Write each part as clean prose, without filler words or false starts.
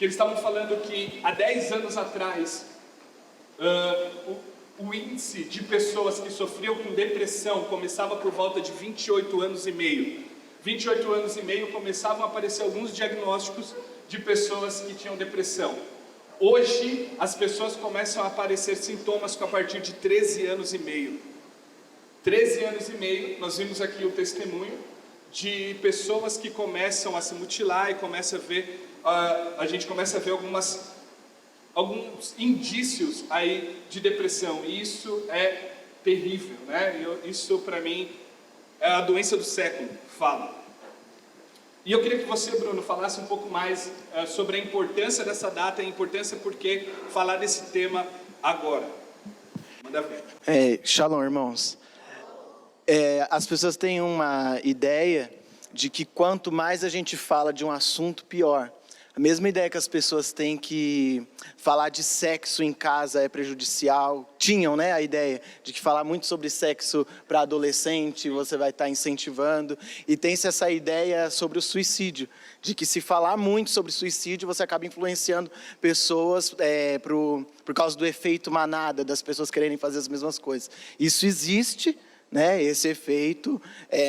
que eles estavam falando que há 10 anos atrás, o índice de pessoas que sofriam com depressão começava por volta de 28 anos e meio. 28 anos e meio começavam a aparecer alguns diagnósticos de pessoas que tinham depressão. Hoje, as pessoas começam a aparecer sintomas a partir de 13 anos e meio. 13 anos e meio, nós vimos aqui o testemunho de pessoas que começam a se mutilar e começa a ver, a gente começa a ver alguns indícios aí de depressão, e isso é terrível, né? Isso para mim é a doença do século, fala. E eu queria que você, Bruno, falasse um pouco mais sobre a importância dessa data, a importância por que falar desse tema agora. Manda ver. Shalom, irmãos. As pessoas têm uma ideia de que quanto mais a gente fala de um assunto, pior. A mesma ideia que as pessoas têm que falar de sexo em casa é prejudicial. Tinham, né, a ideia de que falar muito sobre sexo para adolescente, você vai estar incentivando. E tem-se essa ideia sobre o suicídio, de que se falar muito sobre suicídio, você acaba influenciando pessoas por causa do efeito manada, das pessoas quererem fazer as mesmas coisas. Isso existe, né, esse efeito,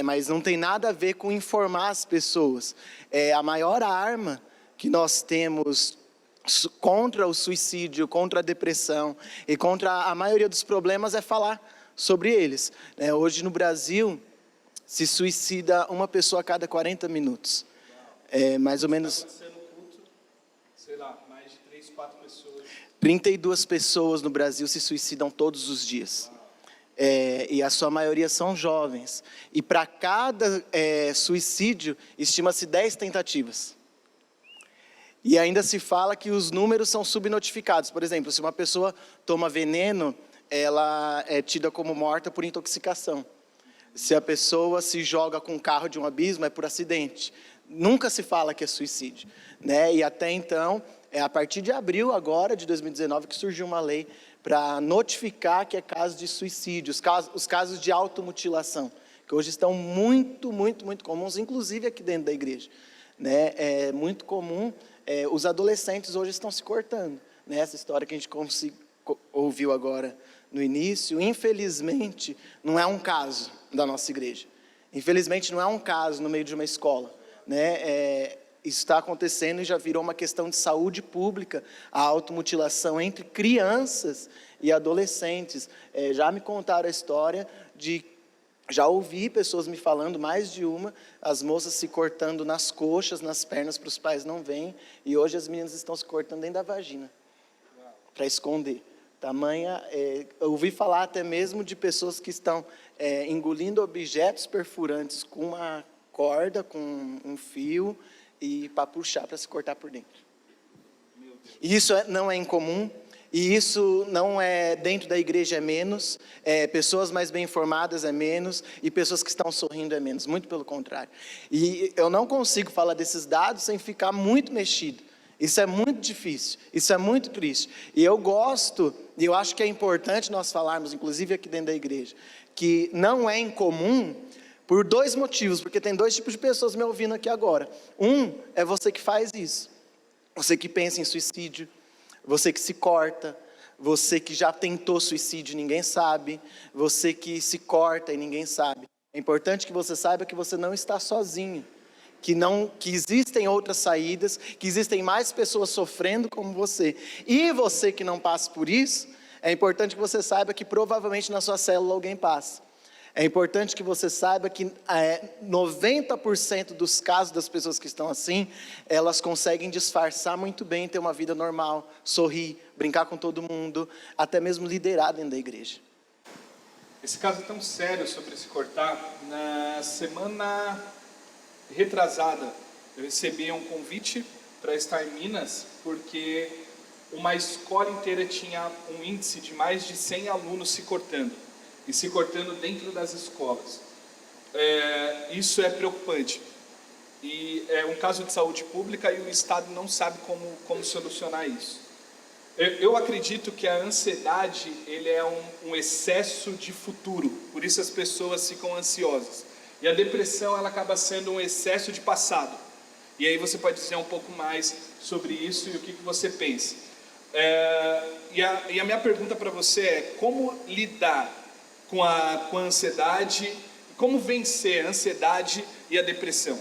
mas não tem nada a ver com informar as pessoas. A maior arma que nós temos contra o suicídio, contra a depressão e contra a maioria dos problemas é falar sobre eles. Hoje no Brasil se suicida uma pessoa a cada 40 minutos. Mais ou menos... Sei lá, mais de 3, 4 pessoas. 32 pessoas no Brasil se suicidam todos os dias. E a sua maioria são jovens. E para cada suicídio, estima-se 10 tentativas. E ainda se fala que os números são subnotificados. Por exemplo, se uma pessoa toma veneno, ela é tida como morta por intoxicação. Se a pessoa se joga com um carro de um abismo, é por acidente. Nunca se fala que é suicídio, né? E até então, a partir de abril agora, de 2019, que surgiu uma lei para notificar que é caso de suicídio, os casos de automutilação, que hoje estão muito, muito, muito comuns, inclusive aqui dentro da igreja, né? É muito comum. Os adolescentes hoje estão se cortando, né? Essa história que a gente ouviu agora no início, infelizmente, não é um caso da nossa igreja. Infelizmente, não é um caso no meio de uma escola, né? Isso está acontecendo e já virou uma questão de saúde pública, a automutilação entre crianças e adolescentes. Já me contaram a história de... Já ouvi pessoas me falando, mais de uma, as moças se cortando nas coxas, nas pernas, para os pais não verem, e hoje as meninas estão se cortando dentro da vagina, para esconder. Tamanha, eu ouvi falar até mesmo de pessoas que estão engolindo objetos perfurantes com uma corda, com um fio, e para puxar, para se cortar por dentro. E isso não é incomum. E isso não é, dentro da igreja é menos, pessoas mais bem informadas é menos, e pessoas que estão sorrindo é menos, muito pelo contrário. E eu não consigo falar desses dados sem ficar muito mexido. Isso é muito difícil, isso é muito triste. E eu gosto, e eu acho que é importante nós falarmos, inclusive aqui dentro da igreja, que não é incomum por 2 motivos, porque tem 2 tipos de pessoas me ouvindo aqui agora. Um é você que faz isso, você que pensa em suicídio, você que se corta, você que já tentou suicídio e ninguém sabe, você que se corta e ninguém sabe. É importante que você saiba que você não está sozinho, que existem outras saídas, que existem mais pessoas sofrendo como você. E você que não passa por isso, é importante que você saiba que provavelmente na sua célula alguém passa. É importante que você saiba que 90% dos casos das pessoas que estão assim, elas conseguem disfarçar muito bem, ter uma vida normal, sorrir, brincar com todo mundo, até mesmo liderar dentro da igreja. Esse caso é tão sério sobre se cortar. Na semana retrasada, eu recebi um convite para estar em Minas, porque uma escola inteira tinha um índice de mais de 100 alunos se cortando. E se cortando dentro das escolas. Isso é preocupante. E é um caso de saúde pública e o Estado não sabe como solucionar isso. Eu acredito que a ansiedade ele é um excesso de futuro, por isso as pessoas ficam ansiosas. E a depressão ela acaba sendo um excesso de passado. E aí você pode dizer um pouco mais sobre isso e o que você pensa. E a minha pergunta para você é: como lidar com a ansiedade, como vencer a ansiedade e a depressão?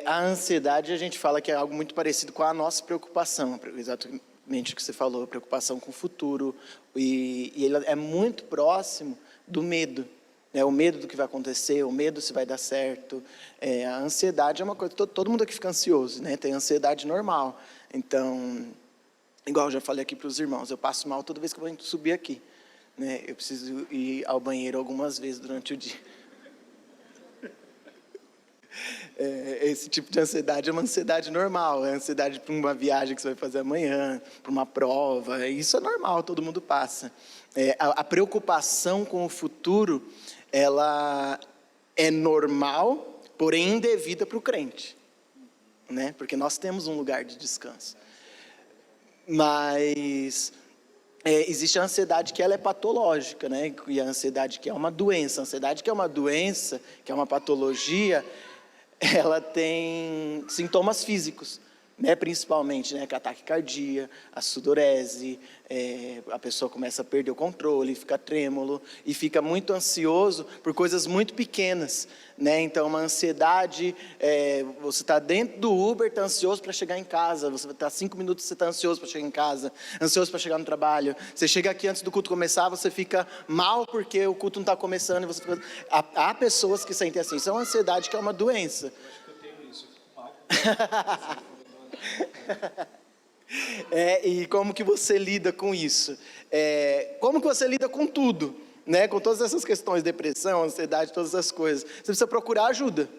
A ansiedade, a gente fala que é algo muito parecido com a nossa preocupação, exatamente o que você falou, preocupação com o futuro, e ele é muito próximo do medo, né? O medo do que vai acontecer, o medo se vai dar certo. A ansiedade é uma coisa, todo mundo aqui fica ansioso, né? Tem ansiedade normal, então, igual eu já falei aqui para os irmãos, eu passo mal toda vez que eu vou subir aqui, né? Eu preciso ir ao banheiro algumas vezes durante o dia. Esse tipo de ansiedade é uma ansiedade normal, é ansiedade para uma viagem que você vai fazer amanhã, para uma prova, isso é normal, todo mundo passa. A preocupação com o futuro, ela é normal, porém indevida para o crente, né? Porque nós temos um lugar de descanso. Mas existe a ansiedade que ela é patológica, né? E a ansiedade que é uma doença, a ansiedade que é uma doença, que é uma patologia, ela tem sintomas físicos, né, principalmente, né, que a taquicardia, a sudorese, a pessoa começa a perder o controle, fica trêmulo e fica muito ansioso por coisas muito pequenas, né? Então, uma ansiedade, você está dentro do Uber, está ansioso para chegar em casa, você está 5 minutos, você está ansioso para chegar em casa, ansioso para chegar no trabalho, você chega aqui antes do culto começar, você fica mal porque o culto não está começando, e você fica... há pessoas que sentem assim, isso é uma ansiedade que é uma doença. Eu tenho isso, eu fico mal. E como que você lida com isso? Como que você lida com tudo, né? Com todas essas questões, depressão, ansiedade, todas essas coisas. Você precisa procurar ajuda.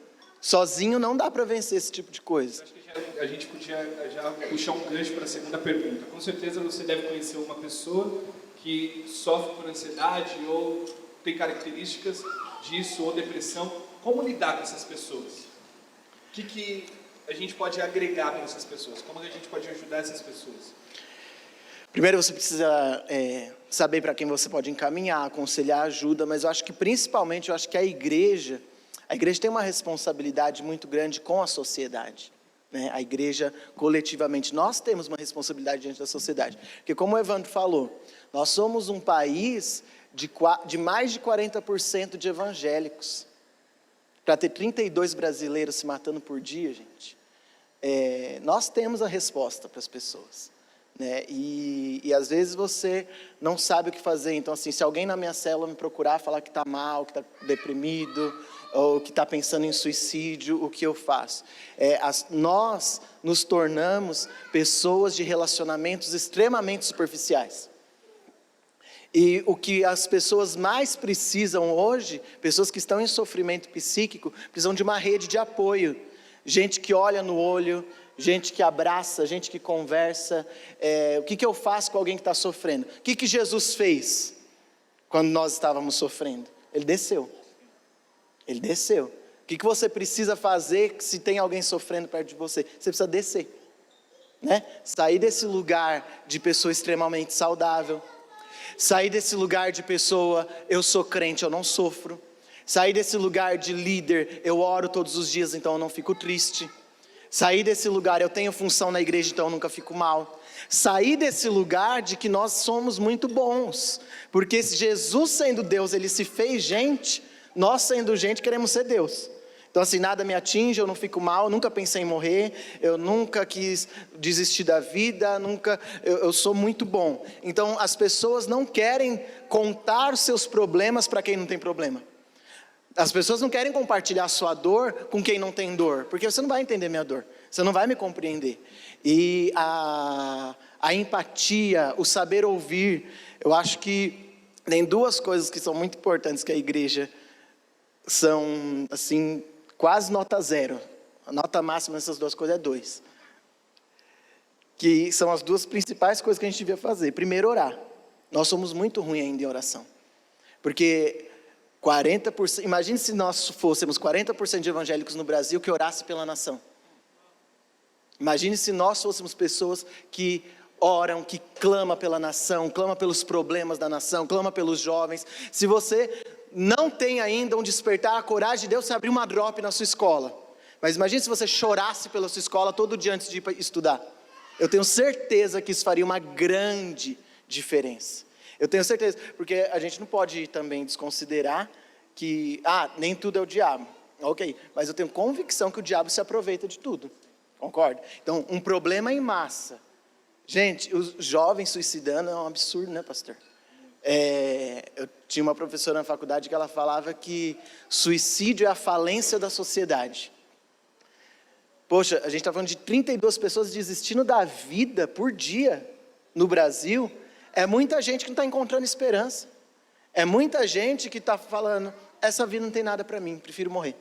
Sozinho não dá para vencer esse tipo de coisa. Acho que a gente podia já puxar um gancho para a segunda pergunta. Com certeza você deve conhecer uma pessoa que sofre por ansiedade ou tem características disso, ou depressão. Como lidar com essas pessoas? O que a gente pode agregar para essas pessoas? Como a gente pode ajudar essas pessoas? Primeiro você precisa saber para quem você pode encaminhar, aconselhar, ajuda, mas eu acho que principalmente, a igreja tem uma responsabilidade muito grande com a sociedade, né? A igreja coletivamente, nós temos uma responsabilidade diante da sociedade, porque como o Evandro falou, nós somos um país de mais de 40% de evangélicos. Para ter 32 brasileiros se matando por dia, gente, nós temos a resposta para as pessoas, né? E às vezes você não sabe o que fazer. Então, assim, se alguém na minha célula me procurar, falar que está mal, que está deprimido, ou que está pensando em suicídio, o que eu faço? Nós nos tornamos pessoas de relacionamentos extremamente superficiais. E o que as pessoas mais precisam hoje, pessoas que estão em sofrimento psíquico, precisam de uma rede de apoio. Gente que olha no olho, gente que abraça, gente que conversa. O que eu faço com alguém que está sofrendo? O que Jesus fez quando nós estávamos sofrendo? Ele desceu. Ele desceu. O que você precisa fazer se tem alguém sofrendo perto de você? Você precisa descer, né? Sair desse lugar de pessoa extremamente saudável. Sair desse lugar de pessoa, eu sou crente, eu não sofro. Sair desse lugar de líder, eu oro todos os dias, então eu não fico triste. Sair desse lugar, eu tenho função na igreja, então eu nunca fico mal. Sair desse lugar de que nós somos muito bons, porque Jesus sendo Deus, Ele se fez gente, nós sendo gente queremos ser Deus. Então assim, nada me atinge, eu não fico mal, eu nunca pensei em morrer, eu nunca quis desistir da vida, eu sou muito bom. Então as pessoas não querem contar os seus problemas para quem não tem problema. As pessoas não querem compartilhar a sua dor com quem não tem dor, porque você não vai entender minha dor, você não vai me compreender. E a empatia, o saber ouvir, eu acho que tem duas coisas que são muito importantes que a igreja são, assim, quase nota 0. A nota máxima dessas duas coisas é 2. Que são as duas principais coisas que a gente devia fazer. Primeiro, orar. Nós somos muito ruins ainda em oração. Porque 40%, imagine se nós fôssemos 40% de evangélicos no Brasil que orasse pela nação. Imagine se nós fôssemos pessoas que oram, que clama pela nação, clama pelos problemas da nação, clama pelos jovens. Se você não tem ainda um despertar a coragem de Deus, você abrir uma drop na sua escola. Mas imagine se você chorasse pela sua escola todo dia antes de ir para estudar. Eu tenho certeza que isso faria uma grande diferença. Eu tenho certeza, porque a gente não pode também desconsiderar que, nem tudo é o diabo. Ok, mas eu tenho convicção que o diabo se aproveita de tudo. Concorda? Então, um problema em massa. Gente, os jovens suicidando é um absurdo, né, pastor? Eu tinha uma professora na faculdade que ela falava que suicídio é a falência da sociedade. Poxa, a gente está falando de 32 pessoas desistindo da vida por dia no Brasil. É muita gente que não está encontrando esperança. É muita gente que está falando, essa vida não tem nada para mim, prefiro morrer.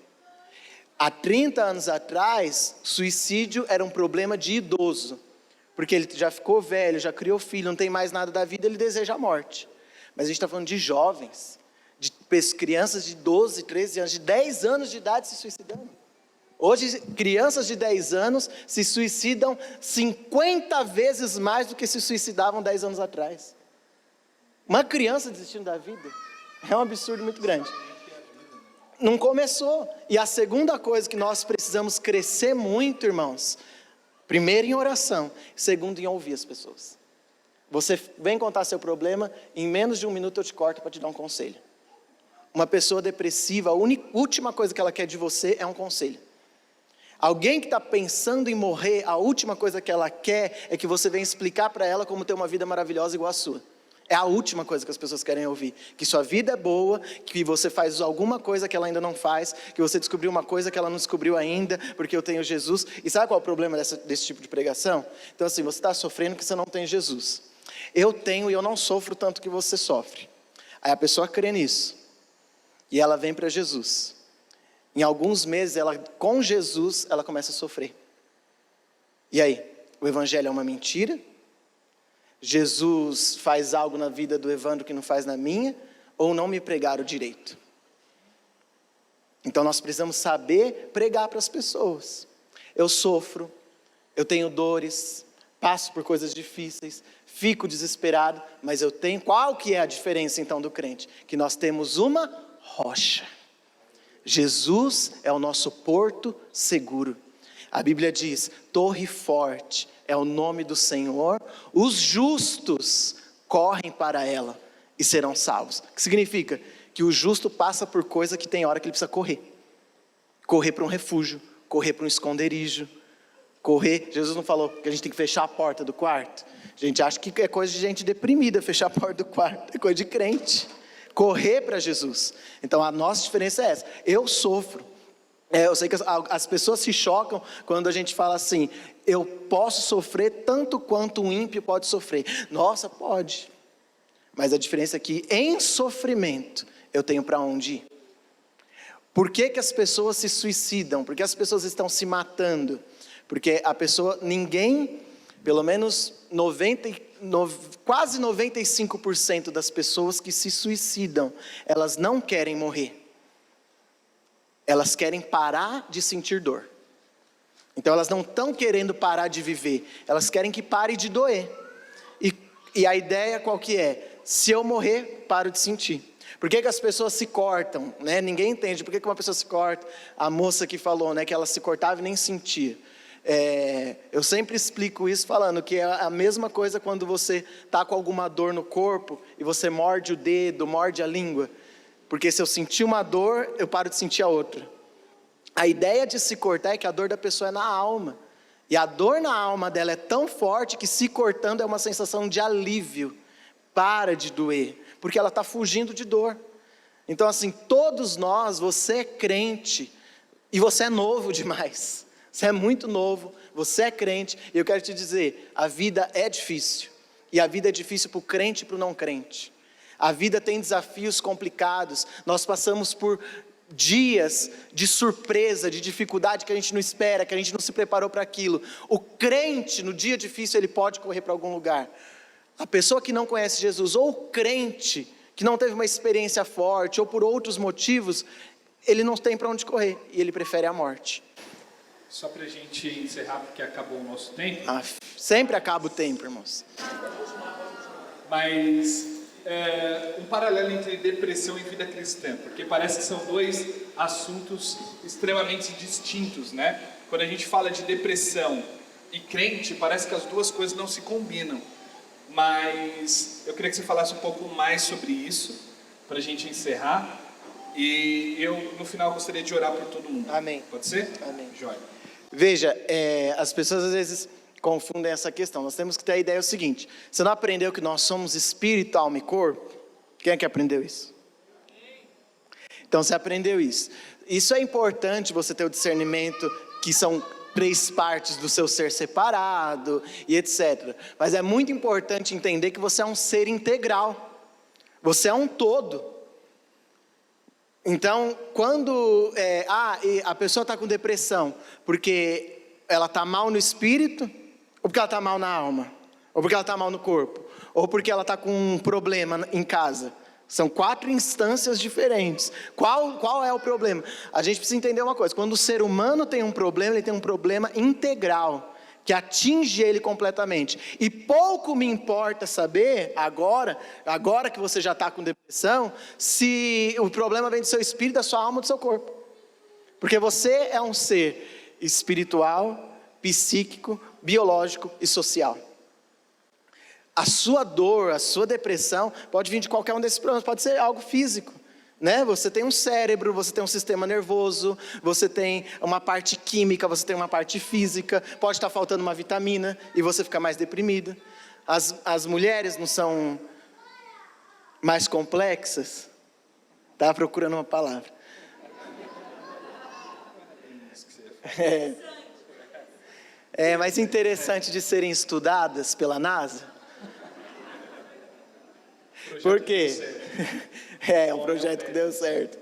Há 30 anos atrás, suicídio era um problema de idoso. Porque ele já ficou velho, já criou filho, não tem mais nada da vida, ele deseja a morte. Mas a gente está falando de jovens, de crianças de 12, 13 anos, de 10 anos de idade se suicidando. Hoje, crianças de 10 anos se suicidam 50 vezes mais do que se suicidavam 10 anos atrás. Uma criança desistindo da vida é um absurdo muito grande. Não começou. E a segunda coisa que nós precisamos crescer muito, irmãos, primeiro em oração, segundo em ouvir as pessoas. Você vem contar seu problema, em menos de 1 minuto eu te corto para te dar um conselho. Uma pessoa depressiva, a última coisa que ela quer de você é um conselho. Alguém que está pensando em morrer, a última coisa que ela quer é que você venha explicar para ela como ter uma vida maravilhosa igual a sua. É a última coisa que as pessoas querem ouvir. Que sua vida é boa, que você faz alguma coisa que ela ainda não faz, que você descobriu uma coisa que ela não descobriu ainda, porque eu tenho Jesus. E sabe qual é o problema desse tipo de pregação? Então assim, você está sofrendo porque você não tem Jesus. Eu tenho e eu não sofro tanto que você sofre. Aí a pessoa crê nisso. E ela vem para Jesus. Em alguns meses, com Jesus, ela começa a sofrer. E aí? O evangelho é uma mentira? Jesus faz algo na vida do Evandro que não faz na minha? Ou não me pregaram direito? Então nós precisamos saber pregar para as pessoas. Eu sofro, eu tenho dores, passo por coisas difíceis, fico desesperado, mas eu tenho... Qual que é a diferença então do crente? Que nós temos uma rocha. Jesus é o nosso porto seguro. A Bíblia diz, torre forte é o nome do Senhor, os justos correm para ela e serão salvos. O que significa? Que o justo passa por coisa que tem hora que ele precisa correr. Correr para um refúgio, correr para um esconderijo, correr. Jesus não falou que a gente tem que fechar a porta do quarto? A gente acha que é coisa de gente deprimida fechar a porta do quarto, é coisa de crente. Correr para Jesus. Então a nossa diferença é essa. Eu sofro. Eu sei que as pessoas se chocam quando a gente fala assim, eu posso sofrer tanto quanto um ímpio pode sofrer. Nossa, pode. Mas a diferença é que em sofrimento eu tenho para onde ir. Por que as pessoas se suicidam? Por que as pessoas estão se matando? Porque ninguém, pelo menos quase 95% das pessoas que se suicidam, elas não querem morrer. Elas querem parar de sentir dor. Então elas não estão querendo parar de viver, elas querem que pare de doer. E a ideia qual que é? Se eu morrer, paro de sentir. Por que as pessoas se cortam? Né? Ninguém entende por que uma pessoa se corta. A moça que falou, né, que ela se cortava e nem sentia. Eu sempre explico isso falando que é a mesma coisa quando você está com alguma dor no corpo e você morde o dedo, morde a língua. Porque se eu sentir uma dor, eu paro de sentir a outra. A ideia de se cortar é que a dor da pessoa é na alma. E a dor na alma dela é tão forte que se cortando é uma sensação de alívio. Para de doer, porque ela está fugindo de dor. Então assim, todos nós, você é crente, e você é novo demais. Você é muito novo, você é crente, e eu quero te dizer, a vida é difícil. E a vida é difícil para o crente e para o não crente. A vida tem desafios complicados, nós passamos por dias de surpresa, de dificuldade que a gente não espera, que a gente não se preparou para aquilo. O crente, no dia difícil, ele pode correr para algum lugar. A pessoa que não conhece Jesus, ou o crente, que não teve uma experiência forte, ou por outros motivos, ele não tem para onde correr, e ele prefere a morte. Só para a gente encerrar, porque acabou o nosso tempo. Sempre acaba o tempo, irmãos. Mas um paralelo entre depressão e vida cristã, porque parece que são dois assuntos extremamente distintos, né? Quando a gente fala de depressão e crente, parece que as duas coisas não se combinam. Mas eu queria que você falasse um pouco mais sobre isso, para a gente encerrar. E eu, no final, gostaria de orar por todo mundo. Amém. Pode ser? Amém. Joia. Veja, as pessoas às vezes confundem essa questão. Nós temos que ter a ideia seguinte: você não aprendeu que nós somos espírito, alma e corpo? Quem é que aprendeu isso? Então você aprendeu isso. Isso é importante, você ter o discernimento que são 3 partes do seu ser separado e etc. Mas é muito importante entender que você é um ser integral. Você é um todo. Então, quando a pessoa está com depressão porque ela está mal no espírito, ou porque ela está mal na alma, ou porque ela está mal no corpo, ou porque ela está com um problema em casa. São 4 instâncias diferentes. Qual é o problema? A gente precisa entender uma coisa: quando o ser humano tem um problema, ele tem um problema integral, que atinge ele completamente. E pouco me importa saber, agora que você já está com depressão, se o problema vem do seu espírito, da sua alma ou do seu corpo. Porque você é um ser espiritual, psíquico, biológico e social. A sua dor, a sua depressão pode vir de qualquer um desses problemas, pode ser algo físico, né? Você tem um cérebro, você tem um sistema nervoso, você tem uma parte química, você tem uma parte física, pode estar faltando uma vitamina e você fica mais deprimido. As mulheres não são mais complexas? Estava procurando uma palavra. É mais interessante de serem estudadas pela NASA. Por quê? É um projeto que deu certo.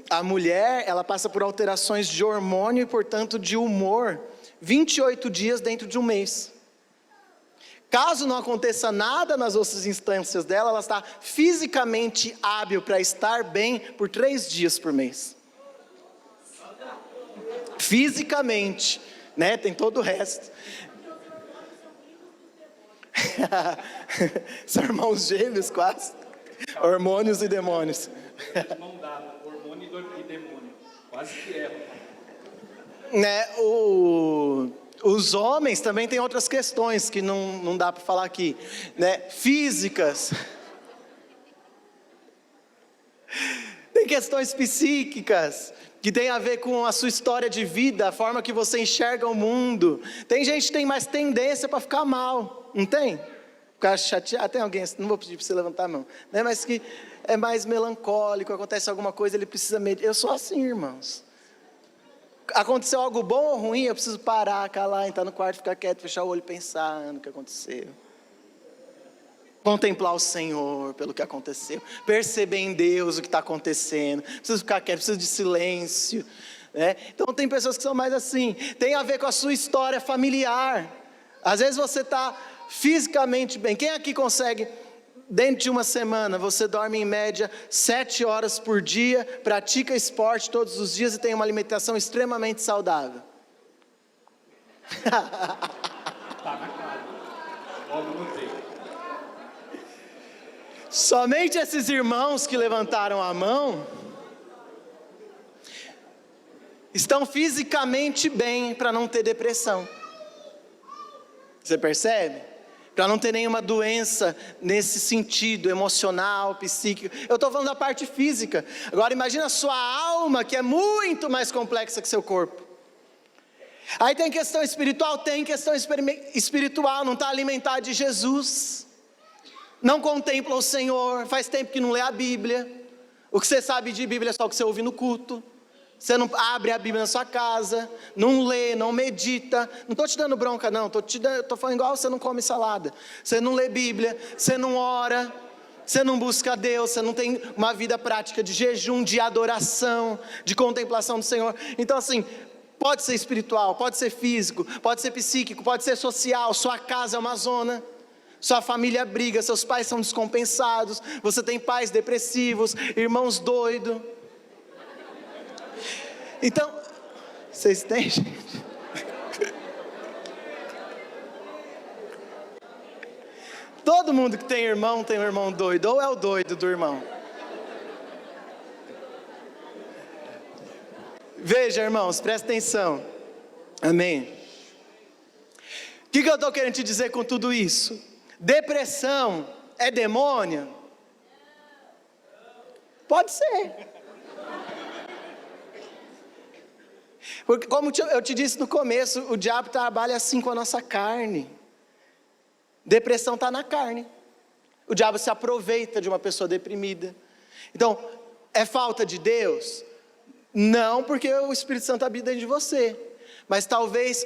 A mulher, ela passa por alterações de hormônio e, portanto, de humor 28 dias dentro de um mês. Caso não aconteça nada nas outras instâncias dela, ela está fisicamente hábil para estar bem por 3 dias por mês. Fisicamente, né? Tem todo o resto. São irmãos gêmeos quase. Hormônios e demônios. Mão dada, hormônio e demônio. Quase que erra. Né, os homens também têm outras questões que não dá para falar aqui, né? Físicas. Tem questões psíquicas que tem a ver com a sua história de vida, a forma que você enxerga o mundo. Tem gente que tem mais tendência para ficar mal, não tem? Ficar chateado. Tem alguém, não vou pedir para você levantar a mão, né? Mas que é mais melancólico, acontece alguma coisa, ele precisa meditar. Eu sou assim, irmãos. Aconteceu algo bom ou ruim, eu preciso parar, calar, entrar no quarto, ficar quieto, fechar o olho, pensar no que aconteceu. Contemplar o Senhor pelo que aconteceu, perceber em Deus o que está acontecendo, preciso ficar quieto, preciso de silêncio, né? Então tem pessoas que são mais assim, tem a ver com a sua história familiar. Às vezes você está fisicamente bem. Quem aqui consegue, dentro de uma semana, você dorme em média 7 horas por dia, pratica esporte todos os dias e tem uma alimentação extremamente saudável? Tá na cara. Logo notei. Somente esses irmãos que levantaram a mão estão fisicamente bem para não ter depressão. Você percebe? Para não ter nenhuma doença nesse sentido, emocional, psíquico. Eu estou falando da parte física. Agora imagina a sua alma, que é muito mais complexa que seu corpo. Aí tem questão espiritual? Tem questão espiritual, não está alimentado de Jesus. Não contempla o Senhor, faz tempo que não lê a Bíblia. O que você sabe de Bíblia é só o que você ouve no culto. Você não abre a Bíblia na sua casa, não lê, não medita. Não estou te dando bronca não, estou falando igual você não come salada. Você não lê Bíblia, você não ora, você não busca Deus, você não tem uma vida prática de jejum, de adoração, de contemplação do Senhor. Então assim, pode ser espiritual, pode ser físico, pode ser psíquico, pode ser social, sua casa é uma zona. Sua família briga, seus pais são descompensados, você tem pais depressivos, irmãos doidos. Então, vocês têm, gente? Todo mundo que tem um irmão doido, ou é o doido do irmão. Veja, irmãos, presta atenção. Amém. O que eu estou querendo te dizer com tudo isso? Depressão é demônio? Pode ser. Porque, como eu te disse no começo, o diabo trabalha assim com a nossa carne. Depressão está na carne. O diabo se aproveita de uma pessoa deprimida. Então, é falta de Deus? Não, porque o Espírito Santo habita dentro de você. Mas talvez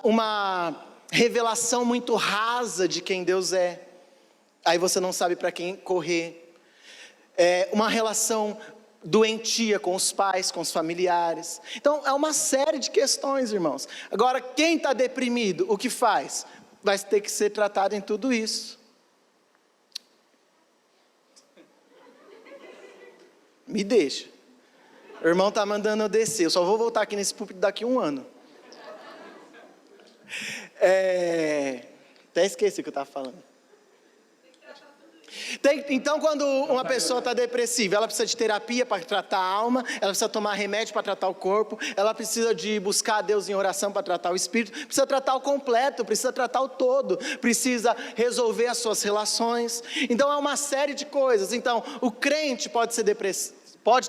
uma revelação muito rasa de quem Deus é. Aí você não sabe para quem correr. Uma relação doentia com os pais, com os familiares. Então é uma série de questões, irmãos. Agora, quem está deprimido, o que faz? Vai ter que ser tratado em tudo isso. Me deixa. O irmão está mandando eu descer. Eu só vou voltar aqui nesse púlpito daqui a 1 ano. Até esqueci o que eu estava falando. Então, quando uma pessoa está depressiva, ela precisa de terapia para tratar a alma, ela precisa tomar remédio para tratar o corpo, ela precisa de buscar a Deus em oração para tratar o espírito, precisa tratar o completo, precisa tratar o todo, precisa resolver as suas relações. Então é uma série de coisas. Então, o crente pode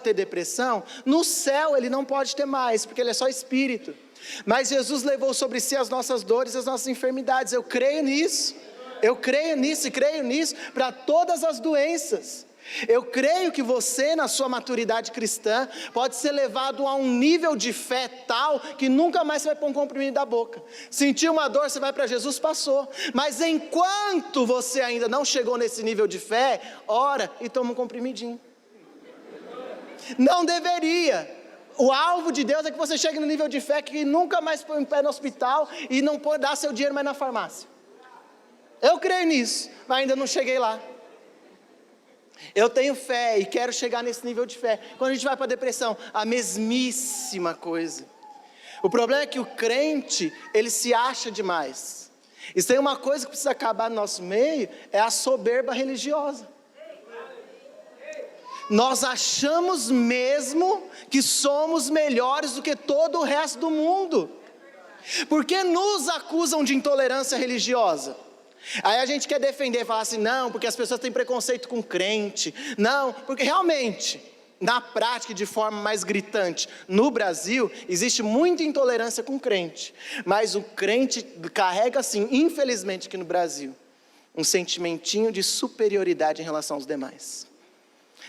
ter depressão, no céu ele não pode ter mais, porque ele é só espírito. Mas Jesus levou sobre si as nossas dores e as nossas enfermidades. Eu creio nisso. Eu creio nisso e creio nisso para todas as doenças. Eu creio que você, na sua maturidade cristã, pode ser levado a um nível de fé tal que nunca mais você vai pôr um comprimido da boca. Sentiu uma dor, você vai para Jesus, passou. Mas enquanto você ainda não chegou nesse nível de fé, ora e toma um comprimidinho. Não deveria. O alvo de Deus é que você chegue no nível de fé que nunca mais põe um pé no hospital e não pode dar seu dinheiro mais na farmácia. Eu creio nisso, mas ainda não cheguei lá. Eu tenho fé e quero chegar nesse nível de fé. Quando a gente vai para a depressão, a mesmíssima coisa. O problema é que o crente, ele se acha demais. E se tem uma coisa que precisa acabar no nosso meio, é a soberba religiosa. Nós achamos mesmo que somos melhores do que todo o resto do mundo. Por que nos acusam de intolerância religiosa? Aí a gente quer defender, falar assim, não, porque as pessoas têm preconceito com crente. Não, porque realmente, na prática, de forma mais gritante, no Brasil, existe muita intolerância com crente. Mas o crente carrega, assim, infelizmente aqui no Brasil, um sentimentinho de superioridade em relação aos demais.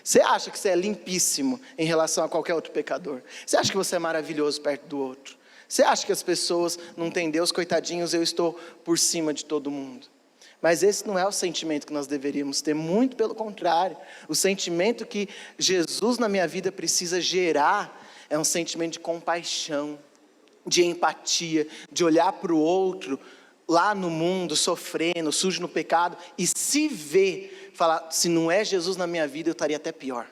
Você acha que você é limpíssimo em relação a qualquer outro pecador? Você acha que você é maravilhoso perto do outro? Você acha que as pessoas não têm Deus, coitadinhos, eu estou por cima de todo mundo? Mas esse não é o sentimento que nós deveríamos ter, muito pelo contrário. O sentimento que Jesus na minha vida precisa gerar é um sentimento de compaixão, de empatia, de olhar para o outro lá no mundo, sofrendo, sujo no pecado, e se ver, falar, se não é Jesus na minha vida, eu estaria até pior.